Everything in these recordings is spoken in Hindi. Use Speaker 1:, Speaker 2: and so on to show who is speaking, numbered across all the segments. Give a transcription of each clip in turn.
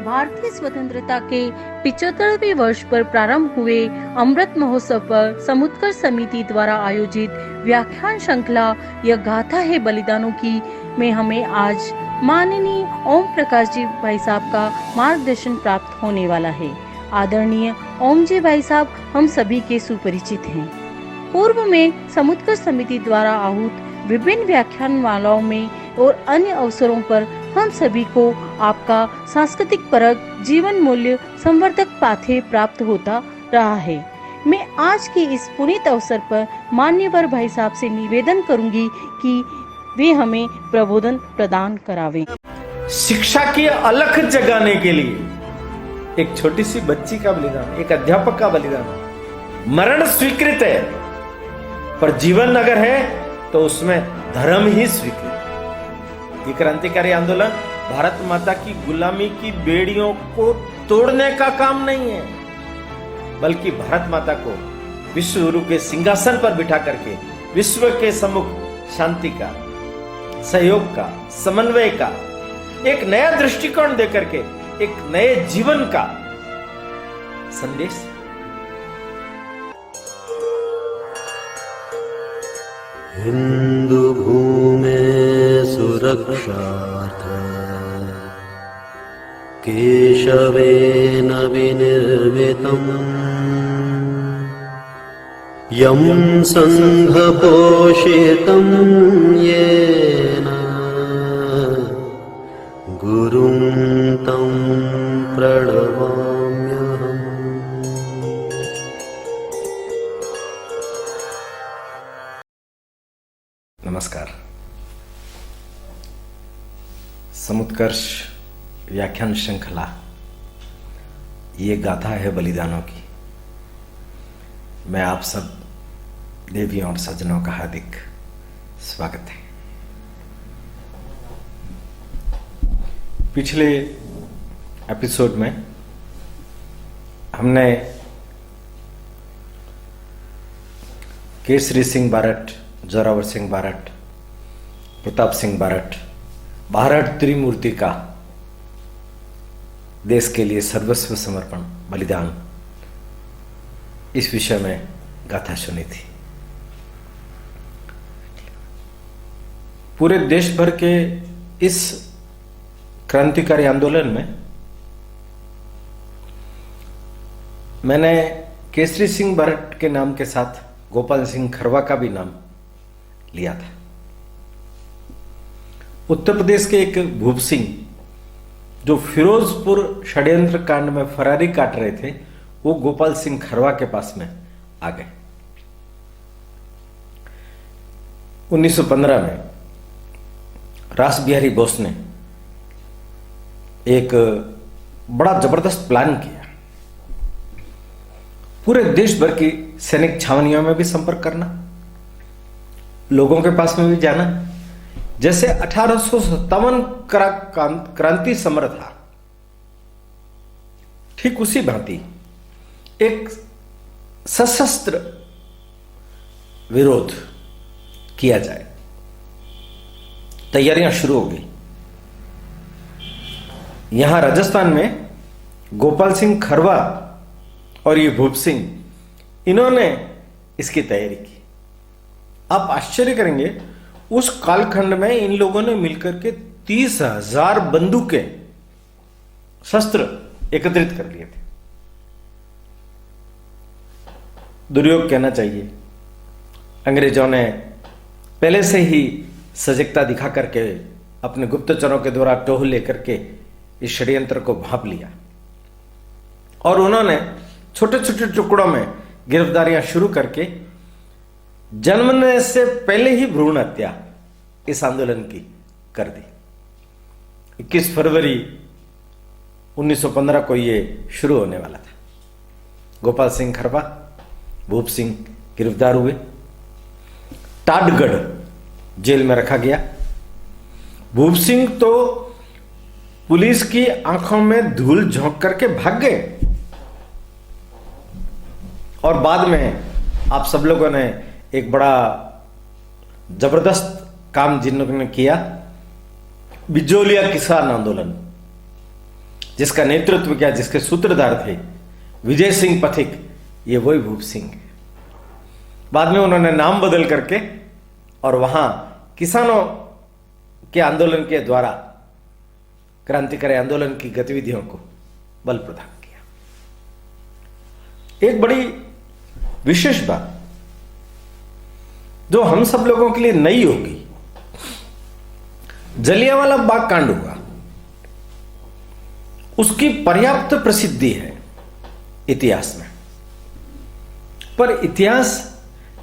Speaker 1: भारतीय स्वतंत्रता के 75वें वर्ष पर प्रारंभ हुए अमृत महोत्सव पर समुत्कर्ष समिति द्वारा आयोजित व्याख्यान श्रृंखला यह गाथा है बलिदानों की में हमें आज माननीय ओम प्रकाश जी भाई साहब का मार्गदर्शन प्राप्त होने वाला है। आदरणीय ओम जी भाई साहब हम सभी के सुपरिचित हैं। पूर्व में समुत्कर्ष समिति द्वारा आहूत विभिन्न व्याख्यान मालाओं में और अन्य अवसरों पर हम सभी को आपका सांस्कृतिक परक जीवन मूल्य संवर्धक पाठ्य प्राप्त होता रहा है। मैं आज के इस पुनीत अवसर पर मान्यवर भाई साहब से निवेदन करूंगी कि वे हमें प्रबोधन प्रदान करावें।
Speaker 2: शिक्षा की अलख जगाने के लिए एक छोटी सी बच्ची का बलिदान, एक अध्यापक का बलिदान, मरण स्वीकृत है, पर जीवन अगर है तो उसमें धर्म ही स्वीकृत। ये क्रांतिकारी आंदोलन भारत माता की गुलामी की बेड़ियों को तोड़ने का काम नहीं है, बल्कि भारत माता को विश्व गुरु के सिंहासन पर बिठा करके विश्व के सम्मुख शांति का, सहयोग का, समन्वय का एक नया दृष्टिकोण देकर के एक नए जीवन का संदेश।
Speaker 3: हिंदू भूमे सुरक्षार्थ केशवेन विनिर्मितम् यं संघपोषितं येन गुरुं तं प्रणमाम्यहम्।
Speaker 2: नमस्कार। समुत्कर्ष व्याख्यान श्रृंखला ये गाथा है बलिदानों की। मैं आप सब देवियों और सज्जनों का हार्दिक स्वागत है। पिछले एपिसोड में हमने केसरी सिंह बारट, जोरावर सिंह बारट, प्रताप सिंह बारट, बारट त्रिमूर्ति का देश के लिए सर्वस्व समर्पण बलिदान, इस विषय में गाथा सुनी थी। पूरे देश भर के इस क्रांतिकारी आंदोलन में मैंने केसरी सिंह बारट के नाम के साथ गोपाल सिंह खरवा का भी नाम लिया था। उत्तर प्रदेश के एक भूप सिंह जो फिरोजपुर षड्यंत्र कांड में फरारी काट रहे थे, वो गोपाल सिंह खरवा के पास में आ गए। 1915 में रास बिहारी बोस ने एक बड़ा जबरदस्त प्लान किया। पूरे देश भर की सैनिक छावनियों में भी संपर्क करना, लोगों के पास में भी जाना। जैसे 1857 क्रांति समर था, ठीक उसी भांति एक सशस्त्र विरोध किया जाए। तैयारियां शुरू हो गई। यहां राजस्थान में गोपाल सिंह खरवा और ये भूप सिंह, इन्होंने इसकी तैयारी की। आप आश्चर्य करेंगे, उस कालखंड में इन लोगों ने मिलकर के 30,000 बंदूकें, शस्त्र एकत्रित कर लिए थे। दुर्योग कहना चाहिए, अंग्रेजों ने पहले से ही सजगता दिखा करके अपने गुप्तचरों के द्वारा टोह लेकर के इस षड्यंत्र को भांप लिया और उन्होंने छोटे छोटे टुकड़ों में गिरफ्तारियां शुरू करके जन्मने से पहले ही भ्रूण हत्या इस आंदोलन की कर दी। 21 फरवरी 1915 को यह शुरू होने वाला था। गोपाल सिंह खरवा, भूप सिंह गिरफ्तार हुए, टाडगढ़ जेल में रखा गया। भूप सिंह तो पुलिस की आंखों में धूल झोंक करके भाग गए और बाद में आप सब लोगों ने एक बड़ा जबरदस्त काम जिन्होंने किया, बिजोलिया किसान आंदोलन, जिसका नेतृत्व किया, जिसके सूत्रधार थे विजय सिंह पथिक, ये वही भूप सिंह। बाद में उन्होंने नाम बदल करके और वहां किसानों के आंदोलन के द्वारा क्रांतिकारी आंदोलन की गतिविधियों को बल प्रदान किया। एक बड़ी विशेष बात जो हम सब लोगों के लिए नई होगी, जलियांवाला बाग कांड हुआ, उसकी पर्याप्त प्रसिद्धि है इतिहास में, पर इतिहास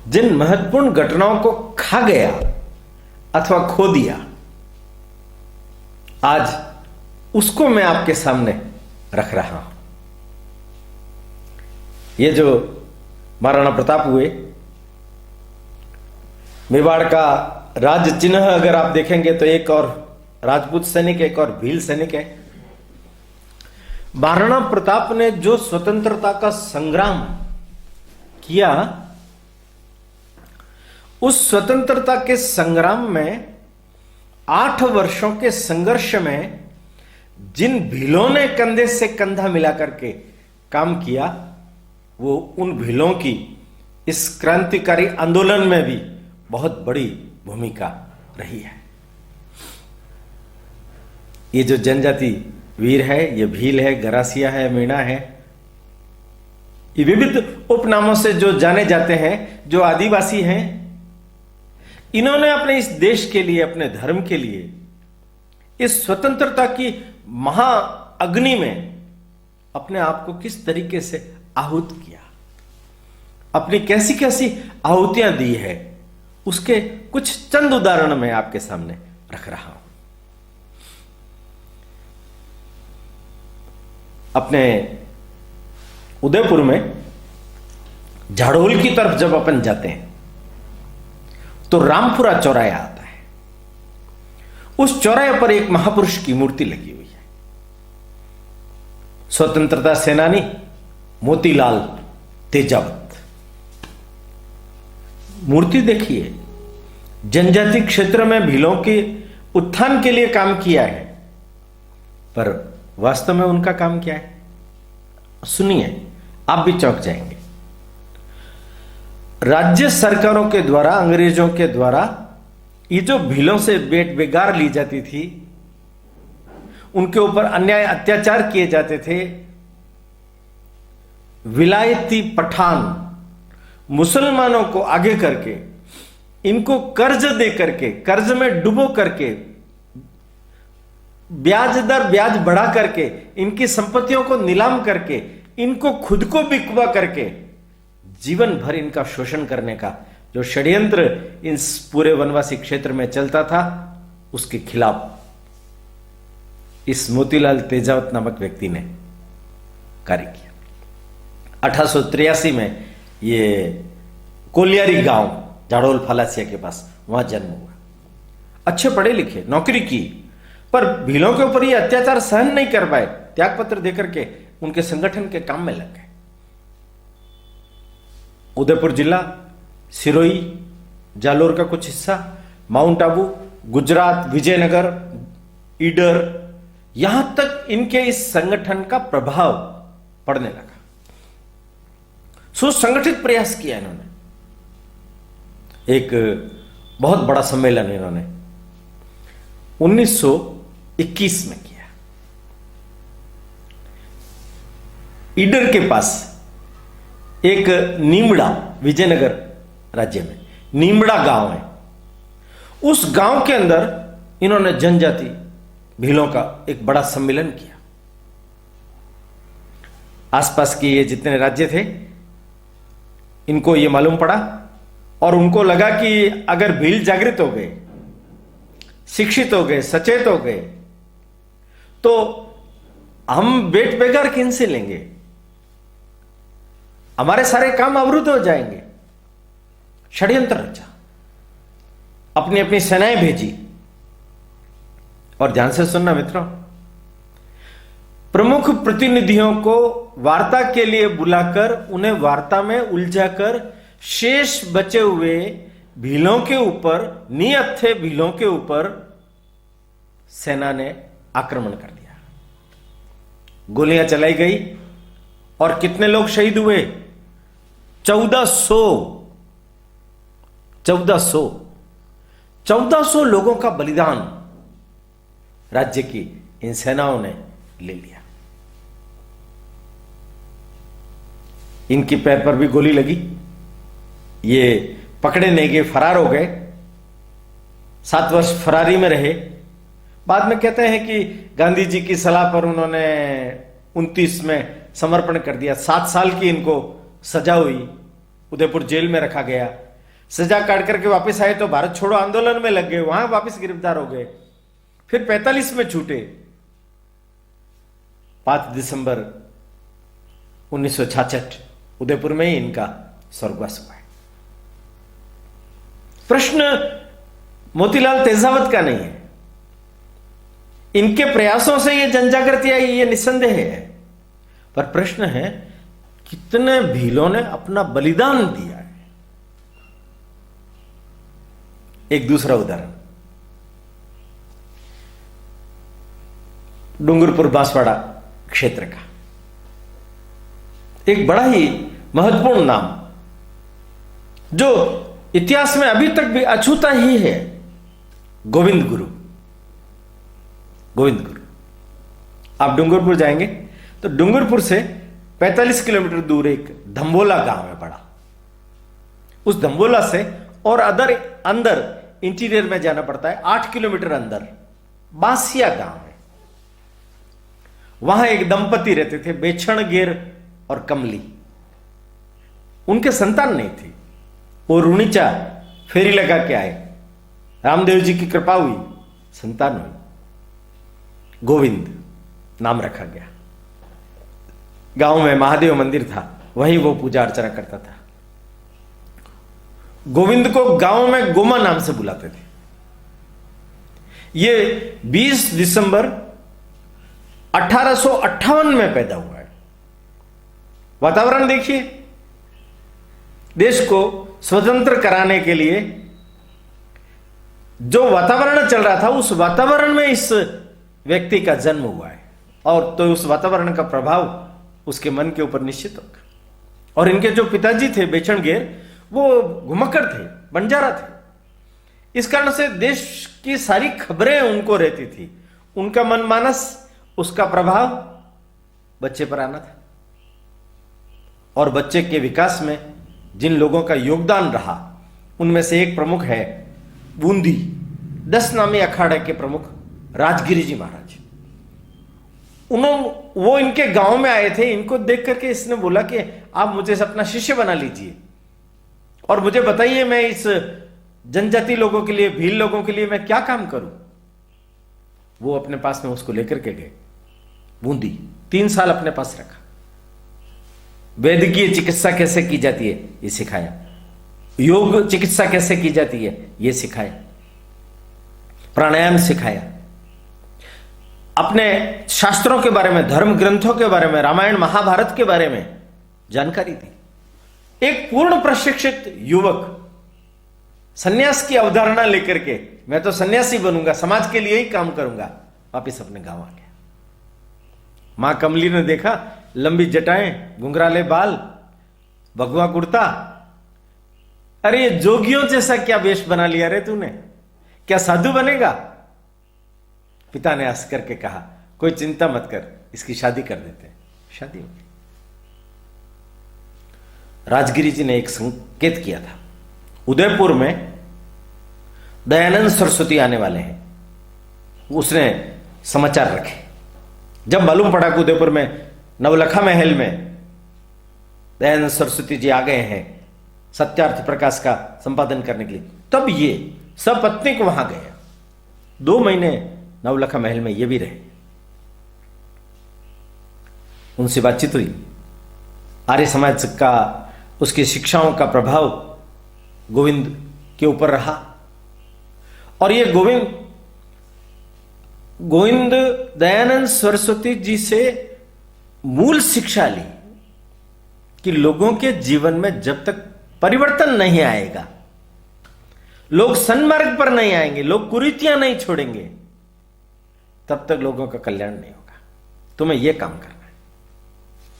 Speaker 2: जिन महत्वपूर्ण घटनाओं को खा गया अथवा खो दिया, आज उसको मैं आपके सामने रख रहा हूं। ये जो महाराणा प्रताप हुए, मेवाड़ का राज चिन्ह अगर आप देखेंगे तो एक और राजपूत सैनिक, एक और भील सैनिक है। महाराणा प्रताप ने जो स्वतंत्रता का संग्राम किया, उस स्वतंत्रता के संग्राम में 8 वर्षों के संघर्ष में जिन भीलों ने कंधे से कंधा मिलाकर के काम किया, वो उन भीलों की इस क्रांतिकारी आंदोलन में भी बहुत बड़ी भूमिका रही है। ये जो जनजाति वीर है, ये भील है, गरासिया है, मीणा है, ये विविध उपनामों से जो जाने जाते हैं, जो आदिवासी हैं, इन्होंने अपने इस देश के लिए, अपने धर्म के लिए, इस स्वतंत्रता की महाअग्नि में अपने आप को किस तरीके से आहुत किया, अपनी कैसी कैसी आहुतियां दी है, उसके कुछ चंद उदाहरण मैं आपके सामने रख रहा हूं। अपने उदयपुर में झाड़ोल की तरफ जब अपन जाते हैं तो रामपुरा चौराया आता है। उस चौराहे पर एक महापुरुष की मूर्ति लगी हुई है, स्वतंत्रता सेनानी मोतीलाल तेजावत। मूर्ति देखिए, जनजाति क्षेत्र में भीलों के उत्थान के लिए काम किया है, पर वास्तव में उनका काम क्या है सुनिए, आप भी चौंक जाएंगे। राज्य सरकारों के द्वारा, अंग्रेजों के द्वारा ये जो भीलों से बेट बेगार ली जाती थी, उनके ऊपर अन्याय अत्याचार किए जाते थे, विलायती पठान मुसलमानों को आगे करके, इनको कर्ज दे करके, कर्ज में डुबो करके, ब्याज दर ब्याज बढ़ा करके, इनकी संपत्तियों को नीलाम करके, इनको खुद को बिकवा करके जीवन भर इनका शोषण करने का जो षड्यंत्र इस पूरे वनवासी क्षेत्र में चलता था, उसके खिलाफ इस मोतीलाल तेजावत नामक व्यक्ति ने कार्य किया। 1883 में ये कोलियारी गांव झाड़ोल फलासिया के पास, वहां जन्म हुआ। अच्छे पढ़े लिखे, नौकरी की, पर भीलों के ऊपर ये अत्याचार सहन नहीं कर पाए, त्यागपत्र देकर के उनके संगठन के काम में लग गए। उदयपुर जिला, सिरोही, जालोर का कुछ हिस्सा, माउंट आबू, गुजरात, विजयनगर, ईडर, यहां तक इनके इस संगठन का प्रभाव पड़ने लगा। सुसंगठित प्रयास किया इन्होंने। एक बहुत बड़ा सम्मेलन इन्होंने 1921 में किया। ईडर के पास एक नीमड़ा, विजयनगर राज्य में नीमड़ा गांव है, उस गांव के अंदर इन्होंने जनजाति भीलों का एक बड़ा सम्मेलन किया। आसपास के ये जितने राज्य थे, इनको ये मालूम पड़ा और उनको लगा कि अगर भील जागृत हो गए, शिक्षित हो गए, सचेत हो गए, तो हम बेट बेगार किन से लेंगे, हमारे सारे काम अवरुद्ध हो जाएंगे। षड्यंत्र रचा, अपनी अपनी सेनाएं भेजी। और ध्यान से सुनना मित्रों, प्रमुख प्रतिनिधियों को वार्ता के लिए बुलाकर उन्हें वार्ता में उलझाकर शेष बचे हुए भीलों के ऊपर, निहत्थे भीलों के ऊपर सेना ने आक्रमण कर दिया। गोलियां चलाई गई और कितने लोग शहीद हुए? 1400 लोगों का बलिदान राज्य की इन सेनाओं ने ले लिया। इनके पैर पर भी गोली लगी, ये पकड़े नहीं गए, फरार हो गए। 7 वर्ष फरारी में रहे। बाद में कहते हैं कि गांधी जी की सलाह पर उन्होंने 29 में समर्पण कर दिया। 7 साल की इनको सजा हुई, उदयपुर जेल में रखा गया। सजा काट करके वापस आए तो भारत छोड़ो आंदोलन में लग गए, वहां वापस गिरफ्तार हो गए। फिर 45 में छूटे। 5 दिसंबर 1966 उदयपुर में ही इनका स्वर्गवास हुआ है। प्रश्न मोतीलाल तेजावत का नहीं है, इनके प्रयासों से यह जनजागृति आई, यह निस्संदेह है। पर प्रश्न है कितने भीलों ने अपना बलिदान दिया है। एक दूसरा उदाहरण, डूंगरपुर बांसवाड़ा क्षेत्र का एक बड़ा ही महत्वपूर्ण नाम जो इतिहास में अभी तक भी अछूता ही है, गोविंद गुरु। गोविंद गुरु, आप डूंगरपुर जाएंगे तो डूंगरपुर से 45 किलोमीटर दूर एक धम्बोला गांव है बड़ा। उस धम्बोला से और अंदर इंटीरियर में जाना पड़ता है, 8 किलोमीटर अंदर बांसिया गांव है। वहां एक दंपति रहते थे, बेछणगेर और कमली। उनके संतान नहीं थी, वो रुणीचा फेरी लगा के आए, रामदेव जी की कृपा हुई, संतान हुई। गोविंद नाम रखा गया। गांव में महादेव मंदिर था, वहीं वो पूजा अर्चना करता था। गोविंद को गांव में गोमा नाम से बुलाते थे। ये 20 दिसंबर 1858 में पैदा हुआ है। वातावरण देखिए, देश को स्वतंत्र कराने के लिए जो वातावरण चल रहा था, उस वातावरण में इस व्यक्ति का जन्म हुआ है, और तो उस वातावरण का प्रभाव उसके मन के ऊपर निश्चित होगा। और इनके जो पिताजी थे बेचणगेर, वो घुमक्कड़ थे, बंजारा थे। इस कारण से देश की सारी खबरें उनको रहती थी। उनका मनमानस, उसका प्रभाव बच्चे पर आना था। और बच्चे के विकास में जिन लोगों का योगदान रहा, उनमें से एक प्रमुख है बूंदी 10 नामी अखाड़े के प्रमुख राजगिरी जी महाराज। वो इनके गांव में आए थे। इनको देख करके इसने बोला कि आप मुझे अपना शिष्य बना लीजिए और मुझे बताइए मैं इस जनजाति लोगों के लिए, भील लोगों के लिए मैं क्या काम करूं। वो अपने पास में उसको लेकर के गए। बूंदी 3 साल अपने पास रखा। वैद्यकीय चिकित्सा कैसे की जाती है ये सिखाया, योग चिकित्सा कैसे की जाती है ये सिखाया, प्राणायाम सिखाया, अपने शास्त्रों के बारे में, धर्म ग्रंथों के बारे में, रामायण महाभारत के बारे में जानकारी दी। एक पूर्ण प्रशिक्षित युवक सन्यास की अवधारणा लेकर के, मैं तो सन्यासी बनूंगा, समाज के लिए ही काम करूंगा, वापिस अपने गांव आ गया। मां कमली ने देखा, लंबी जटाएं, घुंघराले बाल, भगवा कुर्ता, अरे ये जोगियों जैसा क्या वेश बना लिया रे तूने, क्या साधु बनेगा। पिता ने हंस करके कहा, कोई चिंता मत कर, इसकी शादी कर देते हैं। शादी हो गई। राजगिरी जी ने एक संकेत किया था, उदयपुर में दयानंद सरस्वती आने वाले हैं। उसने समाचार रखे। जब मालूम पड़ा कि उदयपुर में नवलखा महल में दयानंद सरस्वती जी आ गए हैं सत्यार्थ प्रकाश का संपादन करने के लिए, तब ये सपत्नीक वहां गया। 2 महीने नवलखा महल में ये भी रहे। उनसे बातचीत हुई। आर्य समाज का, उसकी शिक्षाओं का प्रभाव गोविंद के ऊपर रहा। और ये गोविंद दयानंद सरस्वती जी से मूल शिक्षा ली कि लोगों के जीवन में जब तक परिवर्तन नहीं आएगा, लोग सन्मार्ग पर नहीं आएंगे, लोग कुरीतियां नहीं छोड़ेंगे, तब तक लोगों का कल्याण नहीं होगा। तुम्हें यह काम करना।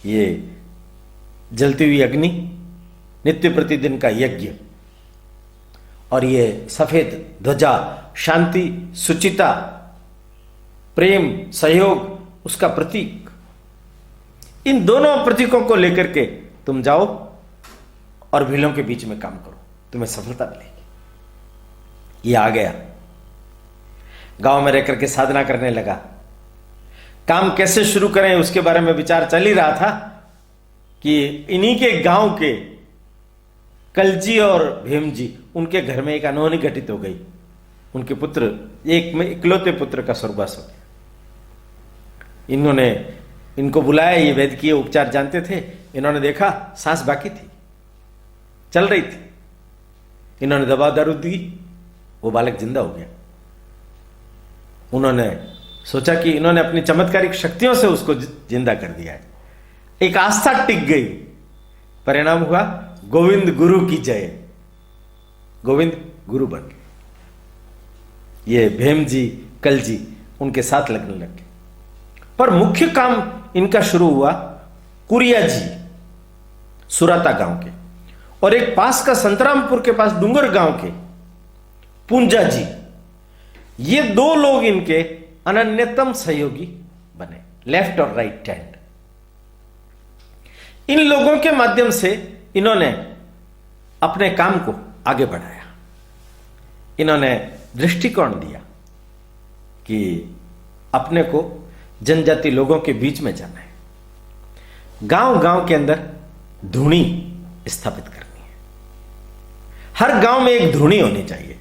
Speaker 2: ये जलती हुई अग्नि, नित्य प्रतिदिन का यज्ञ, और ये सफेद ध्वजा शांति, सुचिता, प्रेम, सहयोग उसका प्रतीक। इन दोनों प्रतीकों को लेकर के तुम जाओ और भीलों के बीच में काम करो, तुम्हें सफलता मिलेगी। ये आ गया, गांव में रहकर के साधना करने लगा। काम कैसे शुरू करें उसके बारे में विचार चल ही रहा था कि इन्हीं के गांव के कलजी और भीमजी, उनके घर में एक अनहोनी घटित हो गई। उनके पुत्र, एक में इकलौते पुत्र का स्वर्गवास हो गया। इन्होंने इनको बुलाया, ये वैद्यकीय उपचार जानते थे। इन्होंने देखा सांस बाकी थी, चल रही थी। इन्होंने दवा दारू दी, वो बालक जिंदा हो गया। उन्होंने सोचा कि इन्होंने अपनी चमत्कारिक शक्तियों से उसको जिंदा कर दिया है। एक आस्था टिक गई। परिणाम हुआ गोविंद गुरु की जय। गोविंद गुरु बन गए। ये भीम जी, कल जी उनके साथ लगने लगे। पर मुख्य काम इनका शुरू हुआ कुरिया जी, सुराता गांव के, और एक पास का संतरामपुर के पास डूंगर गांव के पूंजा जी। ये दो लोग इनके अनन्यतम सहयोगी बने, लेफ्ट और राइट हैंड। इन लोगों के माध्यम से इन्होंने अपने काम को आगे बढ़ाया। इन्होंने दृष्टिकोण दिया कि अपने को जनजाति लोगों के बीच में जाना है। गांव गांव के अंदर धुनी स्थापित करनी है। हर गांव में एक धुनी होनी चाहिए।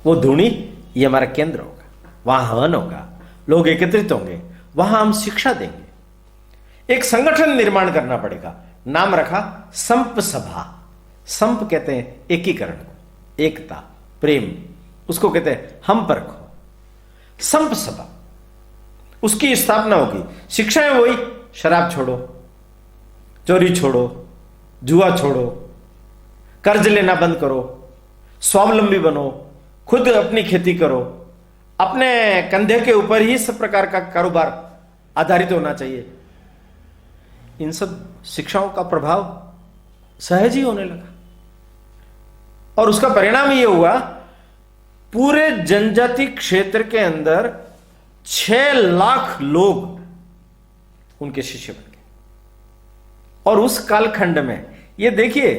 Speaker 2: वो धुनी, ये हमारा केंद्र होगा, वहां हवन होगा, लोग एकत्रित होंगे, वहां हम शिक्षा देंगे। एक संगठन निर्माण करना पड़ेगा। नाम रखा संप सभा। संप कहते हैं एकीकरण को, एकता, प्रेम, उसको कहते हैं हम परखो। संप सभा, उसकी स्थापना होगी। शिक्षाएं वही, शराब छोड़ो, चोरी छोड़ो, जुआ छोड़ो, कर्ज लेना बंद करो, स्वावलंबी बनो, खुद अपनी खेती करो, अपने कंधे के ऊपर ही सब प्रकार का कारोबार आधारित होना चाहिए। इन सब शिक्षाओं का प्रभाव सहज ही होने लगा, और उसका परिणाम यह हुआ पूरे जनजाति क्षेत्र के अंदर 6 लाख लोग उनके शिष्य बन गए। और उस कालखंड में ये देखिए,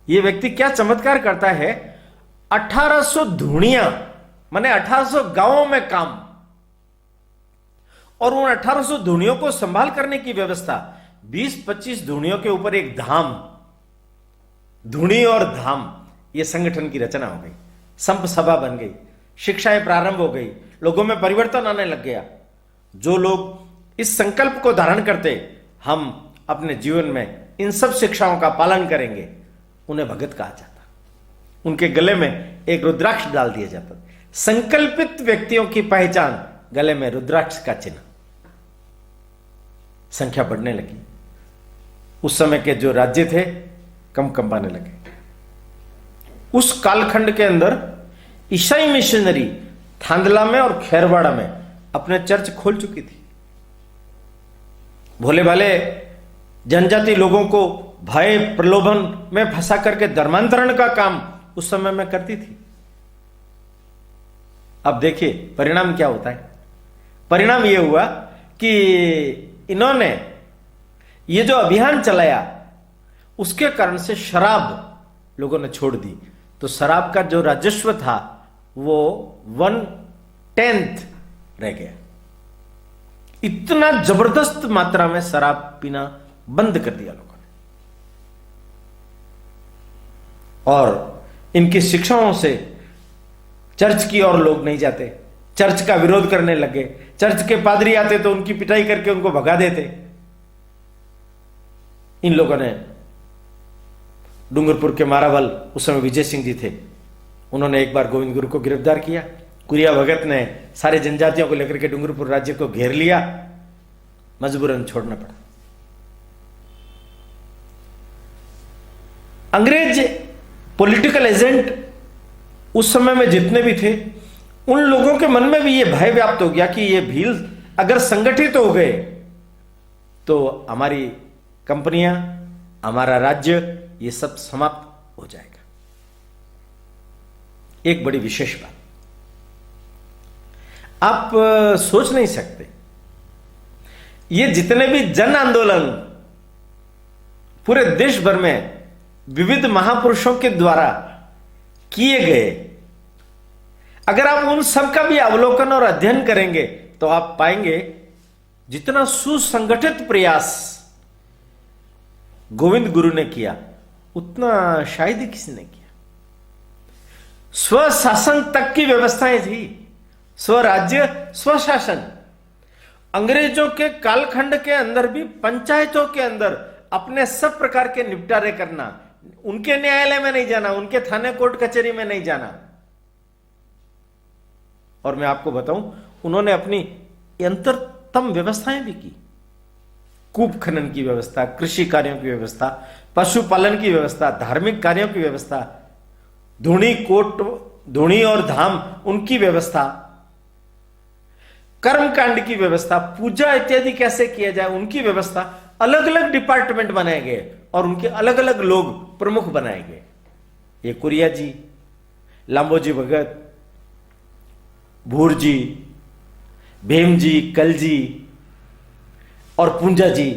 Speaker 2: ये व्यक्ति क्या चमत्कार करता है। 1800 धुनियां, माने 1800 गांवों में काम, और उन 1800 धुनियों को संभाल करने की व्यवस्था। 20-25 धुनियों के ऊपर एक धाम, धुनी और धाम, यह संगठन की रचना हो गई। संप सभा बन गई, शिक्षाएं प्रारंभ हो गई, लोगों में परिवर्तन आने लग गया। जो लोग इस संकल्प को धारण करते, हम अपने जीवन में इन सब शिक्षाओं का पालन करेंगे, उन्हें भगत कहा जाता। उनके गले में एक रुद्राक्ष डाल दिया जाता। संकल्पित व्यक्तियों की पहचान, गले में रुद्राक्ष का चिन्ह। संख्या बढ़ने लगी। उस समय के जो राज्य थे कम पाने लगे। उस कालखंड के अंदर ईसाई मिशनरी थांदला में और खैरवाड़ा में अपने चर्च खोल चुकी थी। भोले भाले जनजाति लोगों को भय प्रलोभन में फंसा करके धर्मांतरण का काम उस समय में करती थी। अब देखिए परिणाम क्या होता है। परिणाम यह हुआ कि इन्होंने ये जो अभियान चलाया, उसके कारण से शराब लोगों ने छोड़ दी। तो शराब का जो राजस्व था वो 1/10 रह गया। इतना जबरदस्त मात्रा में शराब पीना बंद कर दिया लोगों ने। और इनकी शिक्षाओं से चर्च की ओर लोग नहीं जाते, चर्च का विरोध करने लगे। चर्च के पादरी आते तो उनकी पिटाई करके उनको भगा देते। इन लोगों ने डूंगरपुर के मारावल, उस समय विजय सिंह जी थे, उन्होंने एक बार गोविंद गुरु को गिरफ्तार किया। कुरिया भगत ने सारे जनजातियों को लेकर के डूंगरपुर राज्य को घेर लिया, मजबूरन छोड़ना पड़ा। अंग्रेज पॉलिटिकल एजेंट उस समय में जितने भी थे, उन लोगों के मन में भी यह भय व्याप्त हो गया कि ये भील अगर संगठित हो गए तो हमारी कंपनियां, हमारा राज्य, ये सब समाप्त हो जाएगा। एक बड़ी विशेष बात आप सोच नहीं सकते, ये जितने भी जन आंदोलन पूरे देश भर में विविध महापुरुषों के द्वारा किए गए, अगर आप उन सब का भी अवलोकन और अध्ययन करेंगे तो आप पाएंगे जितना सुसंगठित प्रयास गोविंद गुरु ने किया उतना शायद ही किसी ने किया। स्वशासन तक की व्यवस्थाएं थी, स्वराज्य स्वशासन। अंग्रेजों के कालखंड के अंदर भी पंचायतों के अंदर अपने सब प्रकार के निपटारे करना, उनके न्यायालय में नहीं जाना, उनके थाने कोर्ट कचहरी में नहीं जाना। और मैं आपको बताऊं, उन्होंने अपनी अंतरतम व्यवस्थाएं भी की। कूप खनन की व्यवस्था, कृषि कार्यों की व्यवस्था, पशुपालन की व्यवस्था, धार्मिक कार्यों की व्यवस्था, धूणी कोट, धूणी और धाम उनकी व्यवस्था, कर्मकांड की व्यवस्था, पूजा इत्यादि कैसे किया जाए उनकी व्यवस्था, अलग अलग डिपार्टमेंट बनाए गए और उनके अलग अलग लोग प्रमुख बनाए गए। ये कुरिया जी, लांबोजी भगत, भूर जी, भीम जी, कल जी और पूंजा जी,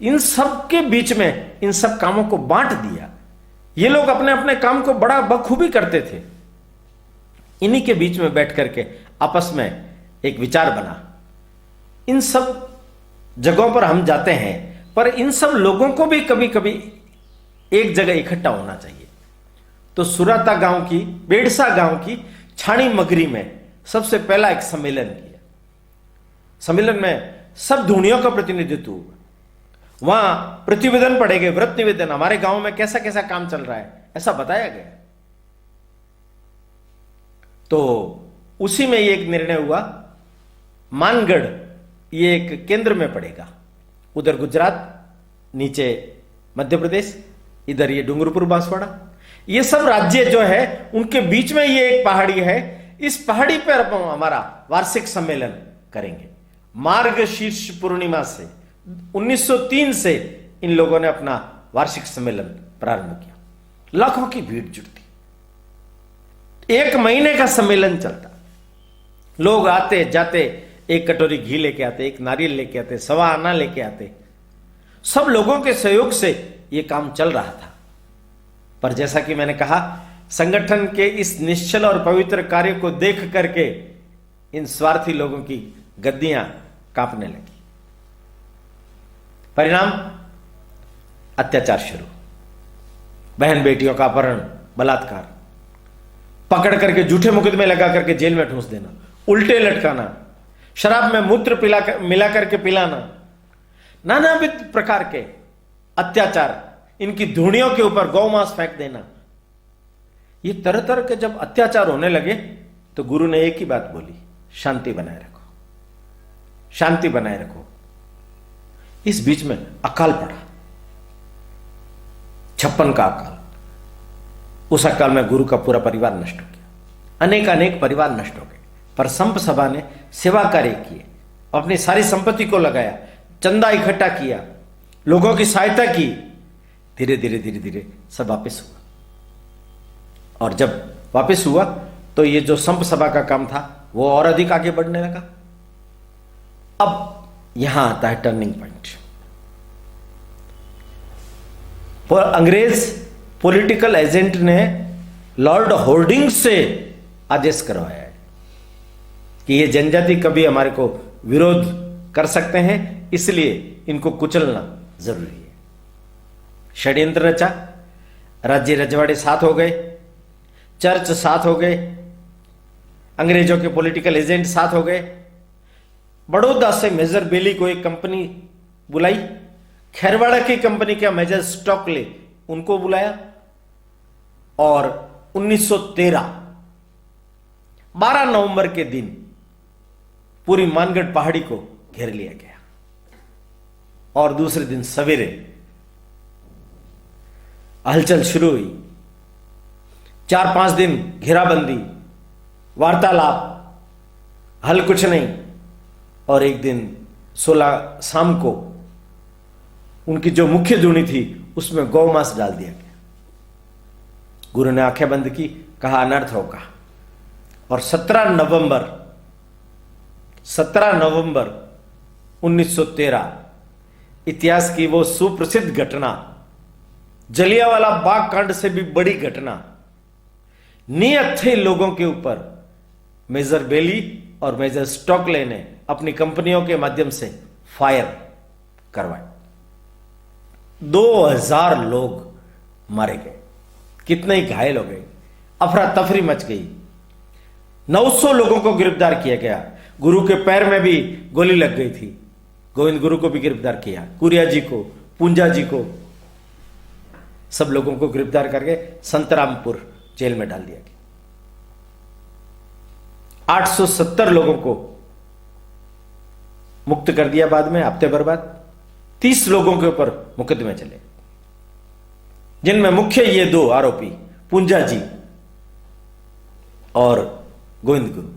Speaker 2: इन सब के बीच में इन सब कामों को बांट दिया। ये लोग अपने अपने काम को बड़ा बखूबी करते थे। इन्हीं के बीच में बैठ करके आपस में एक विचार बना। इन सब जगहों पर हम जाते हैं, पर इन सब लोगों को भी कभी कभी एक जगह इकट्ठा होना चाहिए। तो सुराता गांव की, बेड़सा गांव की छाणी मगरी में सबसे पहला एक सम्मेलन किया। सम्मेलन में सब धूणियों का प्रतिनिधित्व हुआ। वहां प्रतिवेदन पढ़े गए, व्रत निवेदन, हमारे गांव में कैसा कैसा काम चल रहा है ऐसा बताया गया। तो उसी में ये एक निर्णय हुआ, मानगढ़ ये एक केंद्र में पड़ेगा, उधर गुजरात, नीचे मध्य प्रदेश, इधर ये डूंगरपुर बांसवाड़ा, ये सब राज्य जो है उनके बीच में ये एक पहाड़ी है। इस पहाड़ी पर हमारा वार्षिक सम्मेलन करेंगे। मार्गशीर्ष पूर्णिमा से 1903 से इन लोगों ने अपना वार्षिक सम्मेलन प्रारंभ किया। लाखों की भीड़ जुटती, एक महीने का सम्मेलन चलता, लोग आते जाते, एक कटोरी घी लेके आते, एक नारियल लेके आते, सवा आना लेके आते। सब लोगों के सहयोग से यह काम चल रहा था। पर जैसा कि मैंने कहा, संगठन के इस निश्चल और पवित्र कार्य को देख करके इन स्वार्थी लोगों की गद्दियां कांपने लगी। परिणाम, अत्याचार शुरू, बहन बेटियों का अपहरण, बलात्कार, पकड़ करके झूठे मुकदमे लगा करके जेल में ठूंस देना, उल्टे लटकाना, शराब में मूत्र मिला करके पिलाना, नानाविध प्रकार के अत्याचार, इनकी धूणियों के ऊपर गौमांस फेंक देना। ये तरह तरह के जब अत्याचार होने लगे तो गुरु ने एक ही बात बोली, शांति बनाए रखो, शांति बनाए रखो। इस बीच में अकाल पड़ा, 56 का अकाल। उस अकाल में गुरु का पूरा परिवार नष्ट हो गया, अनेक परिवार नष्ट हो गए। पर संप सभा ने सेवा कार्य किए, अपनी सारी संपत्ति को लगाया, चंदा इकट्ठा किया, लोगों की सहायता की। धीरे धीरे सब वापस हुआ। और जब वापस हुआ तो ये जो संप सभा का काम था वो और अधिक आगे बढ़ने लगा। अब यहां आता है टर्निंग पॉइंट। अंग्रेज पॉलिटिकल एजेंट ने लॉर्ड होर्डिंग्स से आदेश करवाया है कि ये जनजाति कभी हमारे को विरोध कर सकते हैं, इसलिए इनको कुचलना जरूरी है। षड्यंत्र रचा, राज्य रजवाड़े साथ हो गए, चर्च साथ हो गए, अंग्रेजों के पॉलिटिकल एजेंट साथ हो गए। बड़ौदा से मेजर बेली को एक कंपनी बुलाई, खैरवाड़ा की कंपनी का मेजर स्टॉकले उनको बुलाया, और 1913 12 नवंबर के दिन पूरी मानगढ़ पहाड़ी को घेर लिया गया। और दूसरे दिन सवेरे हलचल शुरू हुई। 4-5 दिन घेराबंदी, वार्तालाप, हल कुछ नहीं। और एक दिन 16 शाम को उनकी जो मुख्य धुनी थी उसमें गौ मांस डाल दिया गया। गुरु ने आंखें बंद की, कहा अनर्थ होगा। और 17 नवंबर 1913 इतिहास की वो सुप्रसिद्ध घटना, जलियांवाला बाग कांड से भी बड़ी घटना, निहत्थे लोगों के ऊपर मेजर बेली और मेजर स्टॉकले ने अपनी कंपनियों के माध्यम से फायर करवाए। 2000 लोग मारे गए, कितने ही घायल हो गए, अफरा तफरी मच गई। 900 लोगों को गिरफ्तार किया गया। गुरु के पैर में भी गोली लग गई थी। गोविंद गुरु को भी गिरफ्तार किया, कुरिया जी को, पूंजा जी को, सब लोगों को गिरफ्तार करके संतरामपुर जेल में डाल दिया गया। 870 लोगों को मुक्त कर दिया बाद में, हफ्ते भर बाद। 30 लोगों के ऊपर मुकदमे चले, जिनमें मुख्य ये 2 आरोपी पूंजा जी और गोविंद गुरु,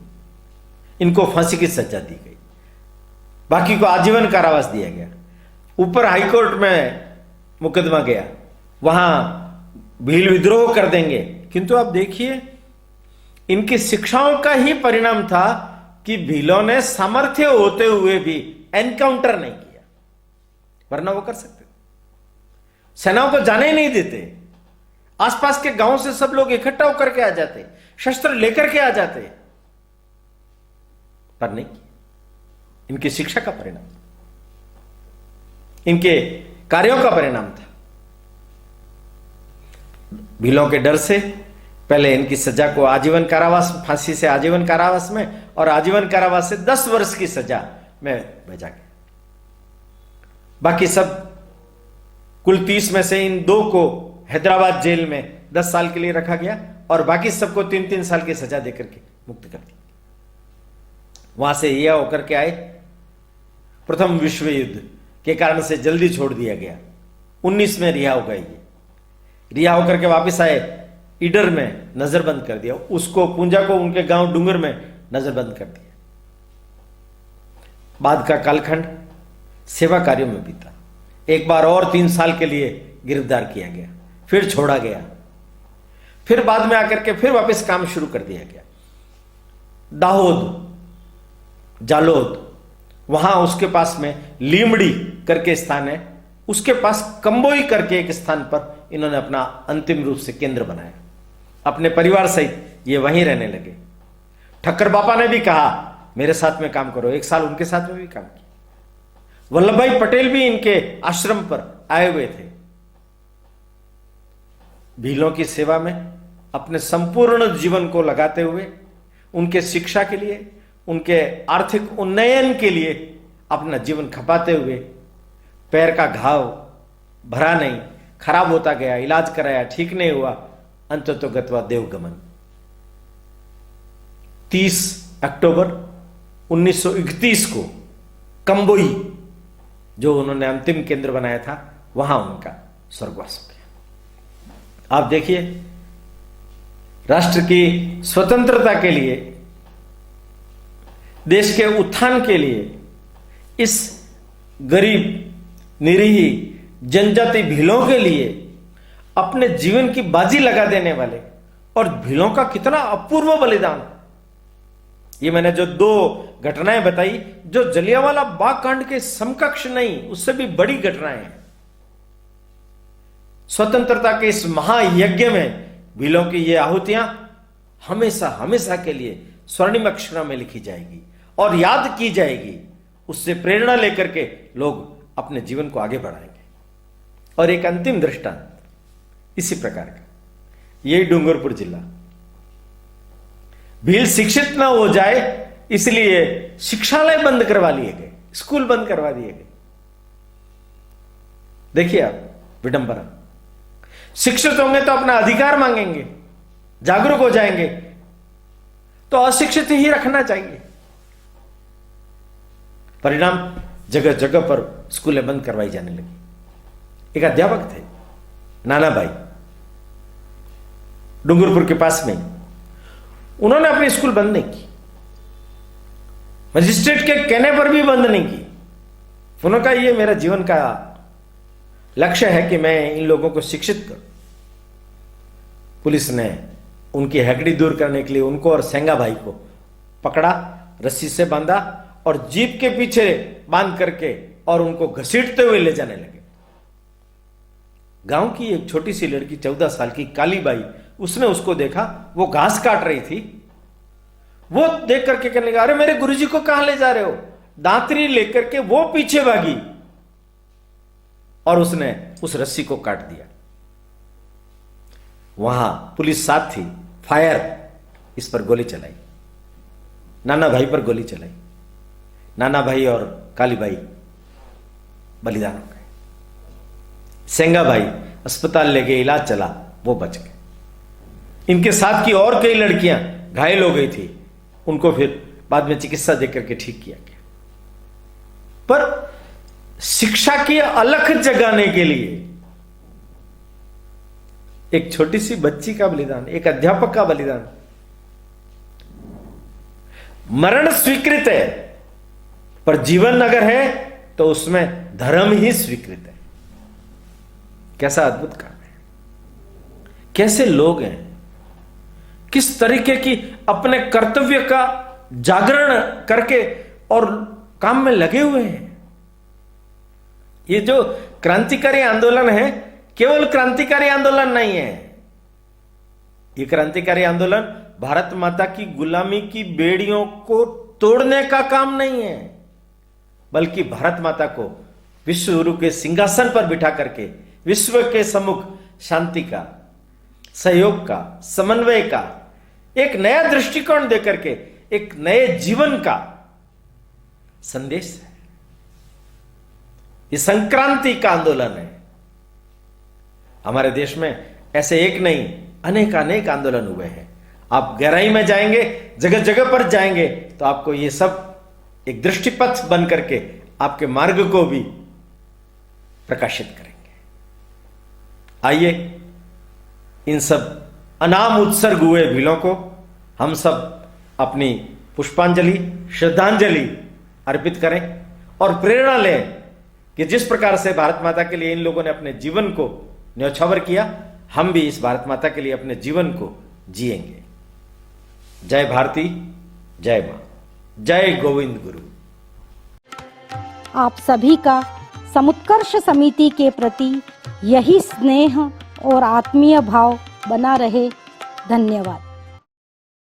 Speaker 2: इनको फांसी की सजा दी गई, बाकी को आजीवन कारावास दिया गया। ऊपर हाईकोर्ट में मुकदमा गया, वहां भील विद्रोह कर देंगे, किंतु आप देखिए इनकी शिक्षाओं का ही परिणाम था कि भीलों ने सामर्थ्य होते हुए भी एनकाउंटर नहीं किया, वरना वो कर सकते। सेनाओं को जाने ही नहीं देते, आसपास के गांव से सब लोग इकट्ठा होकर के आ जाते, शस्त्र लेकर के आ जाते, पर नहीं। इनकी शिक्षा का परिणाम, इनके कार्यों का परिणाम था। भीलों के डर से पहले इनकी सजा को आजीवन कारावास, फांसी से आजीवन कारावास में, और आजीवन कारावास से 10 वर्ष की सजा में भेजा गया। बाकी सब कुल 30 में से इन 2 को हैदराबाद जेल में 10 साल के लिए रखा गया, और बाकी सबको 3-3 साल की सजा देकर के मुक्त कर दिया। वहां से यह होकर के आए, प्रथम विश्व युद्ध के कारण से जल्दी छोड़ दिया गया। 19 में रिहा हो गए। रिहा होकर के वापस आए, ईडर में नजरबंद कर दिया उसको, पूंजा को उनके गांव डूंगर में नजरबंद कर दिया। बाद का कालखंड सेवा कार्यों में बीता। एक बार और 3 साल के लिए गिरफ्तार किया गया, फिर छोड़ा गया, फिर बाद में आकर के फिर वापस काम शुरू कर दिया गया। दाहोद, जालोद, वहां उसके पास में लीमड़ी करके स्थान है, उसके पास कंबोई करके एक स्थान पर इन्होंने अपना अंतिम रूप से केंद्र बनाया। अपने परिवार सहित ये वहीं रहने लगे। ठक्कर बापा ने भी कहा मेरे साथ में काम करो, 1 साल उनके साथ में भी काम किया। वल्लभ भाई पटेल भी इनके आश्रम पर आए हुए थे। भीलों की सेवा में अपने संपूर्ण जीवन को लगाते हुए, उनके शिक्षा के लिए, उनके आर्थिक उन्नयन के लिए अपना जीवन खपाते हुए, पैर का घाव भरा नहीं, खराब होता गया, इलाज कराया, ठीक नहीं हुआ, अंततः गत्वा देवगमन। 30 अक्टूबर 1931 को कंबोई, जो उन्होंने अंतिम केंद्र बनाया था, वहां उनका स्वर्गवास हो गया। आप देखिए, राष्ट्र की स्वतंत्रता के लिए, देश के उत्थान के लिए, इस गरीब निरीह जनजाति भीलों के लिए अपने जीवन की बाजी लगा देने वाले, और भीलों का कितना अपूर्व बलिदान। ये मैंने जो 2 घटनाएं बताई, जो जलियांवाला बाग कांड के समकक्ष नहीं, उससे भी बड़ी घटनाएं हैं। स्वतंत्रता के इस महायज्ञ में भीलों की ये आहुतियां हमेशा हमेशा के लिए स्वर्णिम अक्षरों में लिखी जाएगी और याद की जाएगी। उससे प्रेरणा लेकर के लोग अपने जीवन को आगे बढ़ाएंगे। और एक अंतिम दृष्टांत इसी प्रकार का, यही डूंगरपुर जिला। भील शिक्षित ना हो जाए इसलिए शिक्षालय बंद करवा लिए गए, स्कूल बंद करवा दिए गए। देखिए आप विडंबना। शिक्षित होंगे तो अपना अधिकार मांगेंगे, जागरूक हो जाएंगे, तो अशिक्षित ही रखना चाहिए। परिणाम जगह जगह पर स्कूलें बंद करवाई जाने लगी। एक अध्यापक थे नाना भाई, डूंगरपुर के पास में, उन्होंने अपनी स्कूल बंद नहीं की, मजिस्ट्रेट के कहने पर भी बंद नहीं की। उन्होंने कहा ये मेरा जीवन का लक्ष्य है कि मैं इन लोगों को शिक्षित करूं। पुलिस ने उनकी हैकड़ी दूर करने के लिए उनको और सेंगा भाई को पकड़ा, रस्सी से बांधा और जीप के पीछे बांध करके और उनको घसीटते हुए ले जाने लगे। गांव की एक छोटी सी लड़की 14 साल की काली बाई, उसने उसको देखा, वो घास काट रही थी। वो देख करके कहने लगा, अरे मेरे गुरुजी को कहां ले जा रहे हो? दांतरी लेकर के वो पीछे भागी और उसने उस रस्सी को काट दिया। वहां पुलिस साथ थी, फायर इस पर गोली चलाई, नाना भाई पर गोली चलाई। नाना भाई और काली बाई बलिदान हो गए। सेंगा भाई अस्पताल ले गए, इलाज चला, वो बच गए। इनके साथ की और कई लड़कियां घायल हो गई थी, उनको फिर बाद में चिकित्सा देकर के ठीक किया गया। पर शिक्षा की अलख जगाने के लिए एक छोटी सी बच्ची का बलिदान, एक अध्यापक का बलिदान। मरण स्वीकृत है, पर जीवन अगर है तो उसमें धर्म ही स्वीकृत है। कैसा अद्भुत काम है, कैसे लोग हैं, किस तरीके की अपने कर्तव्य का जागरण करके और काम में लगे हुए हैं। ये जो क्रांतिकारी आंदोलन है, केवल क्रांतिकारी आंदोलन नहीं है। ये क्रांतिकारी आंदोलन भारत माता की गुलामी की बेड़ियों को तोड़ने का काम नहीं है, बल्कि भारत माता को विश्व गुरु के सिंहासन पर बिठा करके विश्व के सम्मुख शांति का, सहयोग का, समन्वय का एक नया दृष्टिकोण देकर के एक नए जीवन का संदेश है। ये संक्रांति का आंदोलन है। हमारे देश में ऐसे एक नहीं, अनेक अनेक आंदोलन हुए हैं। आप गहराई में जाएंगे, जगह जगह पर जाएंगे, तो आपको ये सब एक दृष्टिपथ बन करके आपके मार्ग को भी प्रकाशित करेंगे। आइए इन सब अनाम उत्सर्ग हुए वीरों को हम सब अपनी पुष्पांजलि, श्रद्धांजलि अर्पित करें और प्रेरणा लें कि जिस प्रकार से भारत माता के लिए इन लोगों ने अपने जीवन को न्यौछावर किया, हम भी इस भारत माता के लिए अपने जीवन को जिएंगे। जय भारती, जय मां, जय गोविंद गुरु।
Speaker 4: आप सभी का समुत्कर्ष समिति के प्रति यही स्नेह और आत्मीय भाव बना रहे। धन्यवाद।